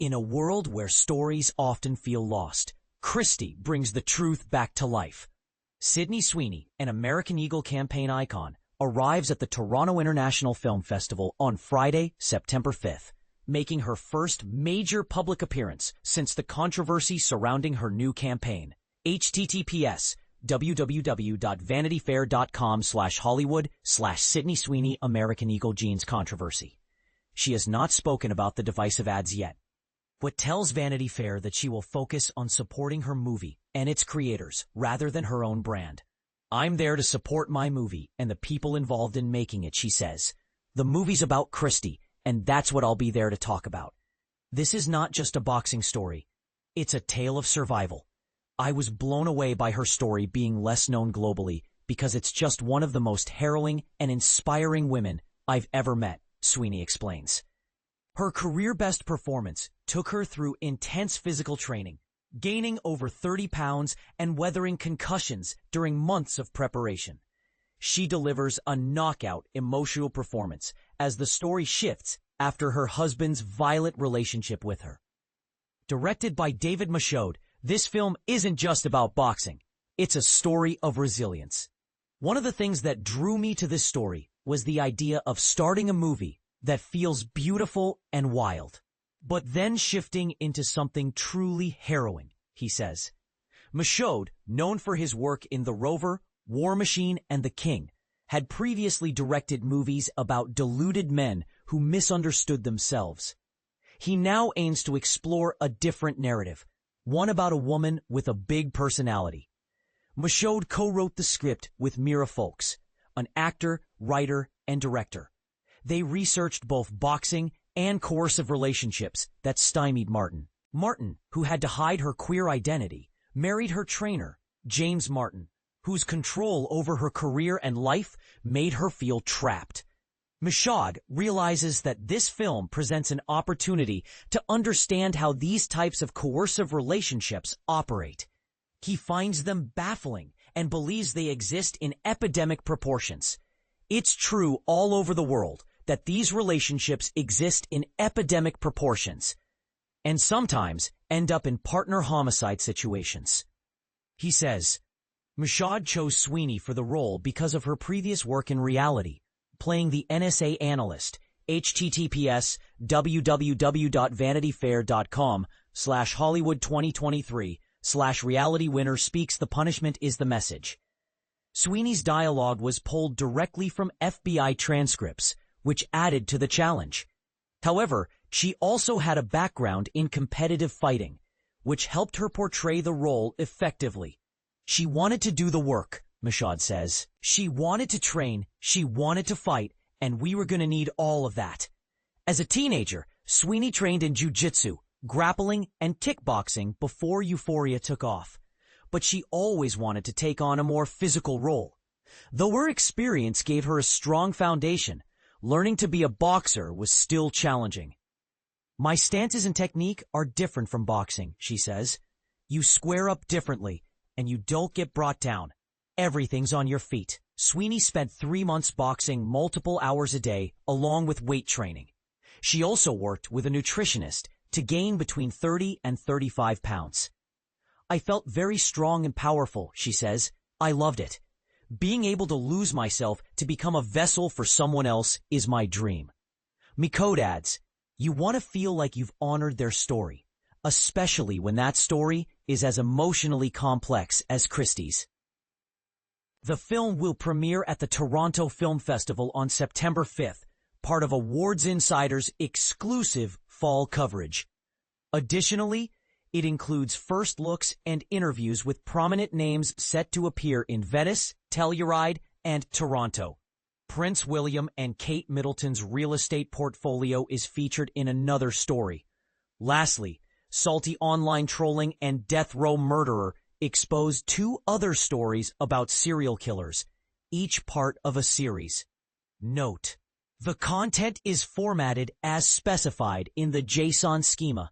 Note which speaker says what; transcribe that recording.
Speaker 1: In a world where stories often feel lost, Christy brings the truth back to life. Sydney Sweeney, an American Eagle campaign icon, arrives at the Toronto International Film Festival on Friday, September 5th, making her first major public appearance since the controversy surrounding her new campaign. https www.vanityfair.com/Hollywood/Sydney Sweeney American Eagle Jeans controversy. She has not spoken about the divisive ads yet, but tells Vanity Fair that she will focus on supporting her movie and its creators rather than her own brand. "I'm there to support my movie and the people involved in making it," she says. "The movie's about Christy, and that's what I'll be there to talk about. This is not just a boxing story. It's a tale of survival. I was blown away by her story being less known globally because it's just one of the most harrowing and inspiring women I've ever met," Sweeney explains. Her career-best performance took her through intense physical training, gaining over 30 pounds and weathering concussions during months of preparation. She delivers a knockout emotional performance as the story shifts after her husband's violent relationship with her. Directed by David Michaud, this film isn't just about boxing. It's a story of resilience. "One of the things that drew me to this story was the idea of starting a movie that feels beautiful and wild, but then shifting into something truly harrowing," he says. Michaud, known for his work in The Rover, War Machine, and The King, had previously directed movies about deluded men who misunderstood themselves. He now aims to explore a different narrative, one about a woman with a big personality. Michaud co-wrote the script with Mira Folks, an actor, writer, and director. They researched both boxing and coercive relationships that stymied Martin. Martin, who had to hide her queer identity, married her trainer, James Martin, whose control over her career and life made her feel trapped. Michaud realizes that this film presents an opportunity to understand how these types of coercive relationships operate. He finds them baffling and believes they exist in epidemic proportions. It's true all over the world that these relationships exist in epidemic proportions and sometimes end up in partner homicide situations. He says, Michaud chose Sweeney for the role because of her previous work in reality, playing the NSA analyst, https www.vanityfair.com/Hollywood2023/reality winner speaks the punishment is the message. Sweeney's dialogue was pulled directly from FBI transcripts, which added to the challenge. However, she also had a background in competitive fighting, which helped her portray the role effectively. "She wanted to do the work," Michaud says. "She wanted to train, she wanted to fight, and we were going to need all of that." As a teenager, Sweeney trained in jiu-jitsu, grappling, and kickboxing before Euphoria took off. But she always wanted to take on a more physical role. Though her experience gave her a strong foundation, learning to be a boxer was still challenging. "My stances and technique are different from boxing," she says. "You square up differently, and you don't get brought down. Everything's on your feet." Sweeney spent 3 months boxing multiple hours a day, along with weight training. She also worked with a nutritionist to gain between 30 and 35 pounds. "I felt very strong and powerful," she says. "I loved it. Being able to lose myself to become a vessel for someone else is my dream." Michaud adds, "You want to feel like you've honored their story, especially when that story is as emotionally complex as Christie's." The film will premiere at the Toronto Film Festival on September 5th, part of Awards Insider's exclusive fall coverage. Additionally, it includes first looks and interviews with prominent names set to appear in Venice, Telluride, and Toronto. Prince William and Kate Middleton's real estate portfolio is featured in another story. Lastly, salty online trolling and death row murderer exposed 2 other stories about serial killers, each part of a series. Note: the content is formatted as specified in the JSON schema.